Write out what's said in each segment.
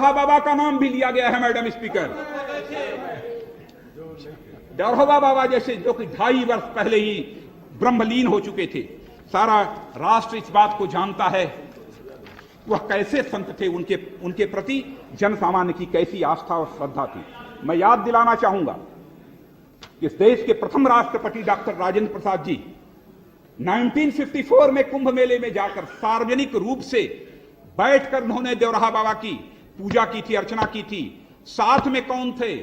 देवराहा बाबा का नाम भी लिया गया है मैडम स्पीकर। देवराहा बाबा जैसे जो कि 2.5 वर्ष पहले ही ब्रह्मलीन हो चुके थे। सारा राष्ट्र इस बात को जानता है वह कैसे संत थे, उनके प्रति जन सामान्य की कैसी आस्था और श्रद्धा थी। मैं याद दिलाना चाहूंगा कि इस देश के प्रथम राष्ट्रपति डॉक्टर राजेंद्र प्रसाद जी 1954 में कुंभ मेले में जाकर सार्वजनिक रूप से बैठकर उन्होंने देवराहा बाबा की पूजा की थी, अर्चना की थी। साथ में कौन थे?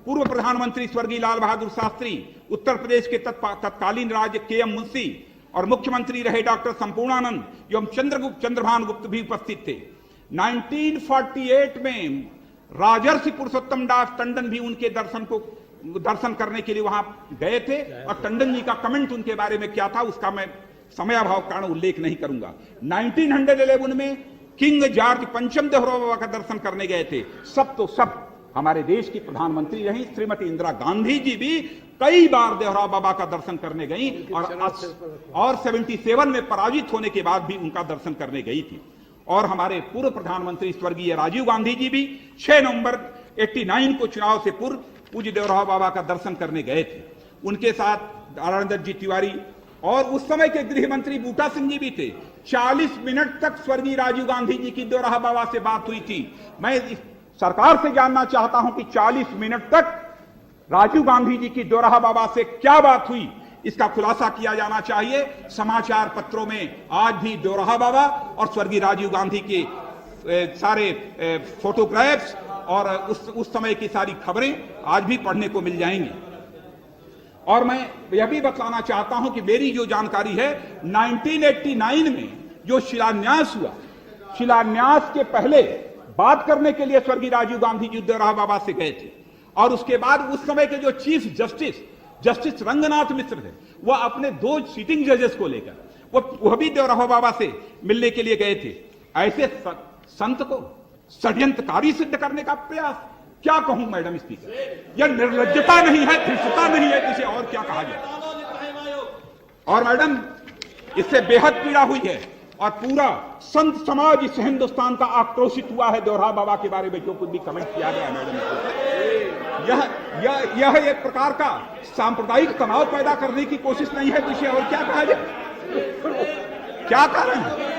पूर्व प्रधानमंत्री स्वर्गीय लाल बहादुर शास्त्री, उत्तर प्रदेश के तत्कालीन राज्य के.एम. मुंशी और मुख्यमंत्री रहे डॉक्टर संपूर्णानंद एवं चंद्रभान गुप्त भी उपस्थित थे। 1948 में राजर्षि पुरुषोत्तम दास टंडन भी उनके दर्शन करने के लिए वहां गए थे और टंडन जी का कमेंट उनके बारे में क्या था उसका मैं समयाभाव कारण उल्लेख नहीं करूंगा। 1911 में किंग जॉर्ज पंचम देवराहा बाबा का दर्शन करने गए थे। सब हमारे देश की प्रधानमंत्री रही श्रीमती इंदिरा गांधी जी भी कई बार देवराहा बाबा का दर्शन करने गई और 77 में पराजित होने के बाद भी उनका दर्शन करने गई थी। और हमारे पूर्व प्रधानमंत्री स्वर्गीय राजीव गांधी जी भी 6 नवंबर 89 को चुनाव से पूर्व पूज्य देवराहा बाबा का दर्शन करने गए थे। उनके साथ आनंद जी तिवारी और उस समय के गृह मंत्री बूटा सिंह जी भी थे। 40 मिनट तक स्वर्गीय राजीव गांधी जी की देवराहा बाबा से बात हुई थी। मैं सरकार से जानना चाहता हूं कि 40 मिनट तक राजीव गांधी जी की देवराहा बाबा से क्या बात हुई, इसका खुलासा किया जाना चाहिए। समाचार पत्रों में आज भी देवराहा बाबा और स्वर्गीय राजीव गांधी के सारे फोटोग्राफ्स और उस समय की सारी खबरें आज भी पढ़ने को मिल जाएंगी। और मैं यह भी बताना चाहता हूं कि मेरी जो जानकारी है 1989 में जो शिलान्यास हुआ, शिलान्यास के पहले बात करने के लिए स्वर्गीय राजीव गांधी जी देवराहा बाबा से गए थे और उसके बाद उस समय के जो चीफ जस्टिस रंगनाथ मिश्र थे वह अपने 2 सीटिंग जजेस को लेकर वह भी देवराहा बाबा से मिलने के लिए गए थे। ऐसे संत को षड्यंत्रकारी सिद्ध करने का प्रयास, क्या कहूं मैडम स्पीकर, यह निर्लज्जता नहीं है, धृष्टता नहीं है, इसे और क्या कहा जाए। और मैडम इससे बेहद पीड़ा हुई है और पूरा संत समाज इस हिंदुस्तान का आक्रोशित हुआ है देवराहा बाबा के बारे में जो कुछ भी कमेंट किया गया मैडम। यह एक प्रकार का सांप्रदायिक तनाव पैदा करने की कोशिश नहीं है, तो इसे और क्या कहा जाए, क्या कारण है।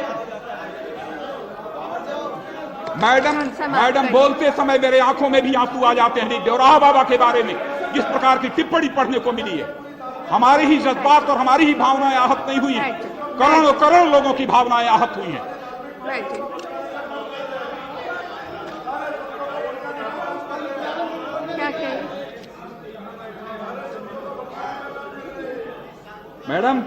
मैडम बोलते समय मेरे आंखों में भी आंसू आ जाते हैं। देवराहा बाबा के बारे में जिस प्रकार की टिप्पणी पढ़ने को मिली है, हमारी ही जज्बात और हमारी ही भावनाएं आहत नहीं हुई हैं, करोड़ों लोगों की भावनाएं आहत हुई हैं। मैडम